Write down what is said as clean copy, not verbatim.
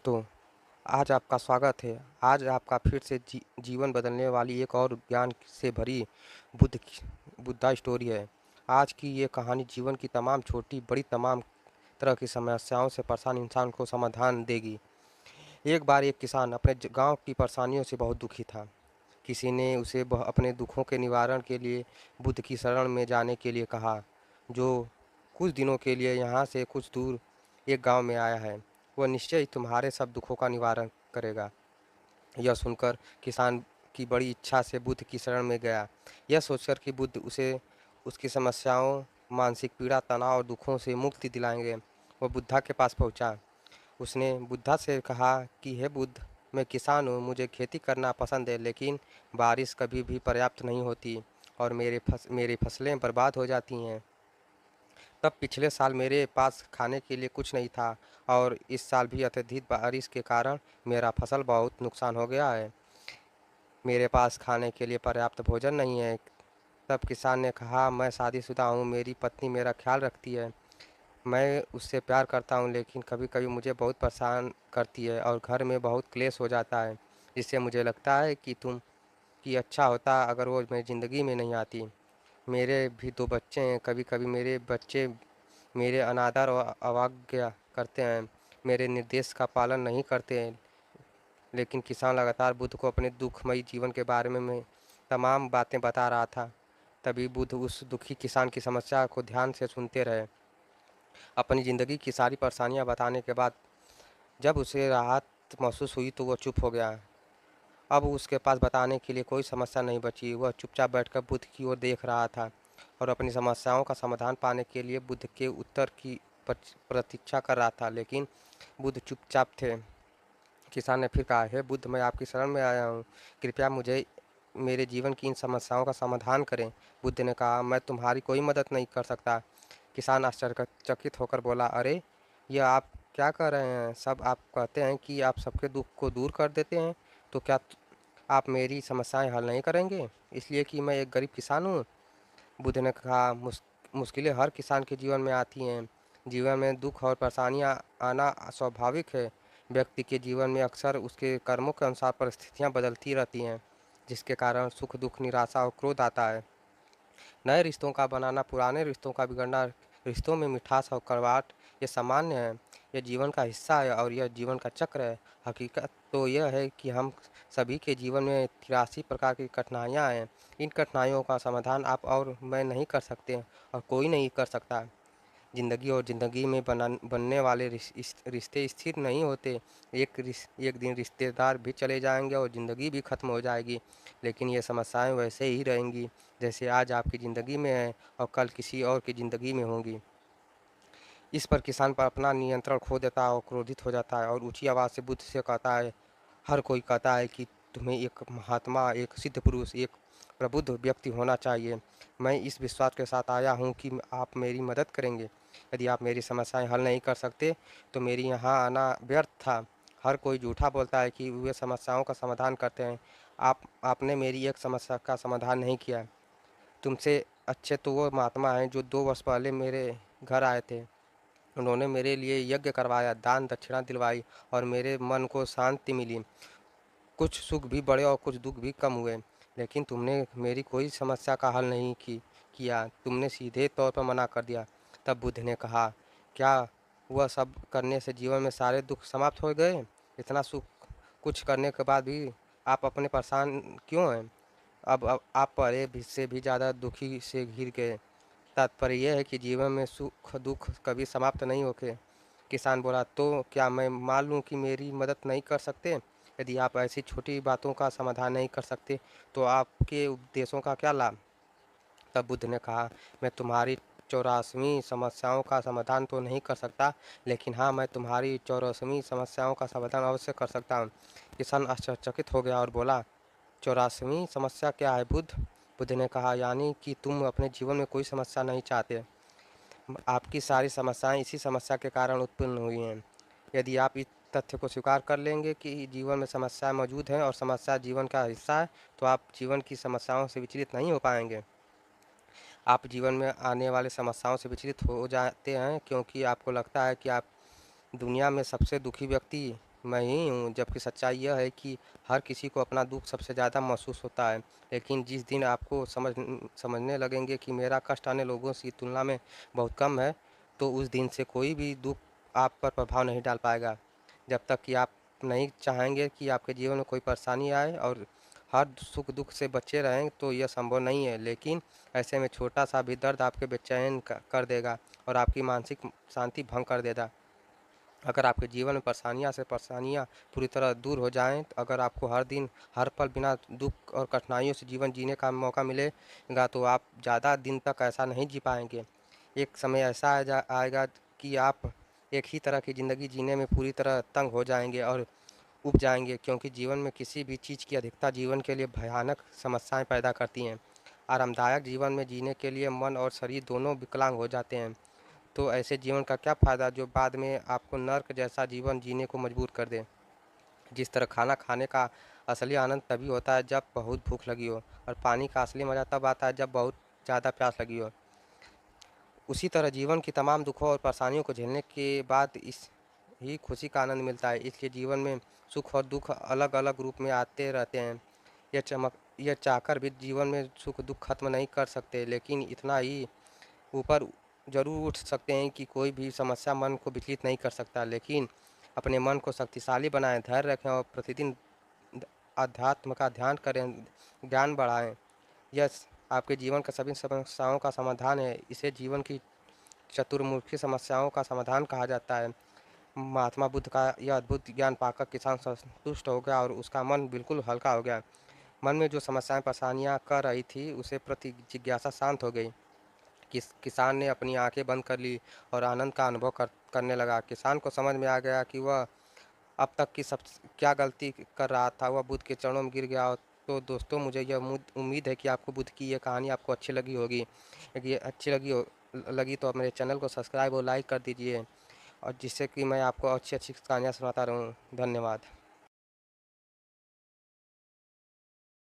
दोस्तों, आज आपका स्वागत है। आज आपका फिर से जीवन बदलने वाली एक और ज्ञान से भरी बुद्धा स्टोरी है। आज की ये कहानी जीवन की तमाम छोटी-बड़ी तमाम तरह की समस्याओं से परेशान इंसान को समाधान देगी। एक बार एक किसान अपने गांव की परेशानियों से बहुत दुखी था। किसी ने उसे अपने दुखों के निवारण के लिए बुद्ध की शरण में जाने के लिए कहा, जो कुछ दिनों के लिए यहाँ से कुछ दूर एक गांव में आया है। वह निश्चय ही तुम्हारे सब दुखों का निवारण करेगा। यह सुनकर किसान की बड़ी इच्छा से बुद्ध की शरण में गया, यह सोचकर कि बुद्ध उसे उसकी समस्याओं, मानसिक पीड़ा, तनाव और दुखों से मुक्ति दिलाएंगे। वह बुद्धा के पास पहुंचा। उसने बुद्धा से कहा कि हे बुद्ध, मैं किसान हूँ, मुझे खेती करना पसंद है, लेकिन बारिश कभी भी पर्याप्त नहीं होती और मेरी फसलें बर्बाद हो जाती हैं। तब पिछले साल मेरे पास खाने के लिए कुछ नहीं था और इस साल भी अत्यधिक बारिश के कारण मेरा फसल बहुत नुकसान हो गया है। मेरे पास खाने के लिए पर्याप्त भोजन नहीं है। तब किसान ने कहा, मैं शादीशुदा हूँ, मेरी पत्नी मेरा ख्याल रखती है, मैं उससे प्यार करता हूँ, लेकिन कभी-कभी मुझे बहुत परेशान करती है और घर में बहुत क्लेश हो जाता है, जिससे मुझे लगता है कि अच्छा होता अगर वो मेरी ज़िंदगी में नहीं आती। मेरे भी 2 बच्चे हैं, कभी-कभी मेरे बच्चे मेरे अनादर और अवज्ञा करते हैं, मेरे निर्देश का पालन नहीं करते हैं। लेकिन किसान लगातार बुद्ध को अपने दुखमयी जीवन के बारे में तमाम बातें बता रहा था। तभी बुद्ध उस दुखी किसान की समस्या को ध्यान से सुनते रहे। अपनी ज़िंदगी की सारी परेशानियां बताने के बाद जब उसे राहत महसूस हुई तो वह चुप हो गया। अब उसके पास बताने के लिए कोई समस्या नहीं बची। वह चुपचाप बैठकर बुद्ध की ओर देख रहा था और अपनी समस्याओं का समाधान पाने के लिए बुद्ध के उत्तर की प्रतीक्षा कर रहा था, लेकिन बुद्ध चुपचाप थे। किसान ने फिर कहा, हे बुद्ध, मैं आपकी शरण में आया हूँ, कृपया मुझे मेरे जीवन की इन समस्याओं का समाधान करें। बुद्ध ने कहा, मैं तुम्हारी कोई मदद नहीं कर सकता। किसान आश्चर्यचकित होकर बोला, अरे, यह आप क्या कर रहे हैं? सब आप कहते हैं कि आप सबके दुख को दूर कर देते हैं, तो क्या आप मेरी समस्याएं हल नहीं करेंगे, इसलिए कि मैं एक गरीब किसान हूँ? बुद्ध ने कहा, मुश्किलें हर किसान के जीवन में आती हैं। जीवन में दुख और परेशानियां आना स्वाभाविक है। व्यक्ति के जीवन में अक्सर उसके कर्मों के अनुसार परिस्थितियां बदलती रहती हैं, जिसके कारण सुख, दुख, निराशा और क्रोध आता है। नए रिश्तों का बनाना, पुराने रिश्तों का बिगड़ना, रिश्तों में मिठास और कड़वाहट, ये सामान्य है। यह जीवन का हिस्सा है और यह जीवन का चक्र है। हकीकत तो यह है कि हम सभी के जीवन में 83 प्रकार की कठिनाइयाँ हैं। इन कठिनाइयों का समाधान आप और मैं नहीं कर सकते और कोई नहीं कर सकता। ज़िंदगी और ज़िंदगी में बनने वाले रिश्ते स्थिर नहीं होते। एक दिन रिश्तेदार भी चले जाएंगे और ज़िंदगी भी ख़त्म हो जाएगी, लेकिन ये समस्याएं वैसे ही रहेंगी जैसे आज आपकी ज़िंदगी में है और कल किसी और की ज़िंदगी में होंगी। इस पर किसान पर अपना नियंत्रण खो देता है और क्रोधित हो जाता है और ऊंची आवाज़ से बुद्ध से कहता है, हर कोई कहता है कि तुम्हें एक महात्मा, एक सिद्ध पुरुष, एक प्रबुद्ध व्यक्ति होना चाहिए। मैं इस विश्वास के साथ आया हूँ कि आप मेरी मदद करेंगे। यदि आप मेरी समस्याएं हल नहीं कर सकते तो मेरी यहाँ आना व्यर्थ था। हर कोई झूठा बोलता है कि वे समस्याओं का समाधान करते हैं। आपने मेरी एक समस्या का समाधान नहीं किया। तुमसे अच्छे तो वो महात्मा हैं जो 2 वर्ष पहले मेरे घर आए थे। उन्होंने मेरे लिए यज्ञ करवाया, दान दक्षिणा दिलवाई और मेरे मन को शांति मिली। कुछ सुख भी बढ़े और कुछ दुख भी कम हुए, लेकिन तुमने मेरी कोई समस्या का हल नहीं किया। तुमने सीधे तौर पर मना कर दिया। तब बुद्ध ने कहा, क्या वह सब करने से जीवन में सारे दुख समाप्त हो गए? इतना सुख कुछ करने के बाद भी आप अपने परेशान क्यों हैं? अब आप पहले से भी ज़्यादा दुखी से घिर गए। तात्पर्य यह है कि जीवन में सुख दुख कभी समाप्त नहीं होते। किसान बोला, तो क्या मैं मान लूं कि मेरी मदद नहीं कर सकते? यदि आप ऐसी छोटी बातों का समाधान नहीं कर सकते तो आपके उपदेशों का क्या लाभ? तब बुद्ध ने कहा, मैं तुम्हारी 84वीं समस्याओं का समाधान तो नहीं कर सकता, लेकिन हाँ, मैं तुम्हारी 84वीं समस्याओं का समाधान अवश्य कर सकता हूँ। किसान आश्चर्यचकित हो गया और बोला, 84वीं समस्या क्या है बुद्ध? बुद्ध ने कहा, यानी कि तुम अपने जीवन में कोई समस्या नहीं चाहते। आपकी सारी समस्याएं इसी समस्या के कारण उत्पन्न हुई हैं। यदि आप इस तथ्य को स्वीकार कर लेंगे कि जीवन में समस्याएं मौजूद हैं और समस्या जीवन का हिस्सा है, तो आप जीवन की समस्याओं से विचलित नहीं हो पाएंगे। आप जीवन में आने वाले समस्याओं से विचलित हो जाते हैं क्योंकि आपको लगता है कि आप दुनिया में सबसे दुखी व्यक्ति मैं ही हूँ, जबकि सच्चाई यह है कि हर किसी को अपना दुःख सबसे ज़्यादा महसूस होता है। लेकिन जिस दिन आपको समझने लगेंगे कि मेरा कष्ट अन्य लोगों की तुलना में बहुत कम है, तो उस दिन से कोई भी दुःख आप पर प्रभाव नहीं डाल पाएगा। जब तक कि आप नहीं चाहेंगे कि आपके जीवन में कोई परेशानी आए और हर सुख-दुःख से बचे रहें, तो यह संभव नहीं है। लेकिन ऐसे में छोटा-सा भी दर्द आपके बेचैन कर देगा और आपकी मानसिक शांति भंग कर देगा। अगर आपके जीवन में परेशानियाँ पूरी तरह दूर हो जाएँ, तो अगर आपको हर दिन, हर पल बिना दुःख और कठिनाइयों से जीवन जीने का मौका मिलेगा, तो आप ज़्यादा दिन तक ऐसा नहीं जी पाएँगे। एक समय ऐसा आएगा कि आप एक ही तरह की ज़िंदगी जीने में पूरी तरह तंग हो जाएँगे और ऊब जाएँगे, क्योंकि जीवन में किसी भी चीज़ की अधिकता जीवन के लिए भयानक समस्याएँ पैदा करती हैं। आरामदायक जीवन में जीने के लिए मन और शरीर दोनों विकलांग हो जाते हैं। तो ऐसे जीवन का क्या फ़ायदा जो बाद में आपको नर्क जैसा जीवन जीने को मजबूर कर दे। जिस तरह खाना खाने का असली आनंद तभी होता है जब बहुत भूख लगी हो, और पानी का असली मज़ा तब आता है जब बहुत ज़्यादा प्यास लगी हो। उसी तरह जीवन की तमाम दुखों और परेशानियों को झेलने के बाद इस ही खुशी का आनंद मिलता है। इसलिए जीवन में सुख और दुख अलग अलग रूप में आते रहते हैं। यह चाहकर भी जीवन में सुख दुख खत्म नहीं कर सकते, लेकिन इतना ही ऊपर ज़रूर उठ सकते हैं कि कोई भी समस्या मन को विचलित नहीं कर सकता। लेकिन अपने मन को शक्तिशाली बनाएं, धैर्य रखें और प्रतिदिन अध्यात्म का ध्यान करें, ज्ञान बढ़ाएं। यह आपके जीवन का सभी समस्याओं का समाधान है। इसे जीवन की चतुर्मुखी समस्याओं का समाधान कहा जाता है। महात्मा बुद्ध का यह अद्भुत ज्ञान पाकर किसान संतुष्ट हो गया और उसका मन बिल्कुल हल्का हो गया। मन में जो समस्याएं परेशानियां कर रही थी, उसे प्रति जिज्ञासा शांत हो गई। किसान ने अपनी आंखें बंद कर ली और आनंद का अनुभव करने लगा। किसान को समझ में आ गया कि वह अब तक की सब क्या गलती कर रहा था। वह बुद्ध के चरणों में गिर गया। तो दोस्तों, मुझे यह उम्मीद है कि आपको बुद्ध की ये कहानी आपको अच्छी लगी होगी। यदि ये अच्छी लगी तो आप मेरे चैनल को सब्सक्राइब और लाइक कर दीजिए, और जिससे कि मैं आपको अच्छी अच्छी कहानियाँ सुनाता रहूँ। धन्यवाद।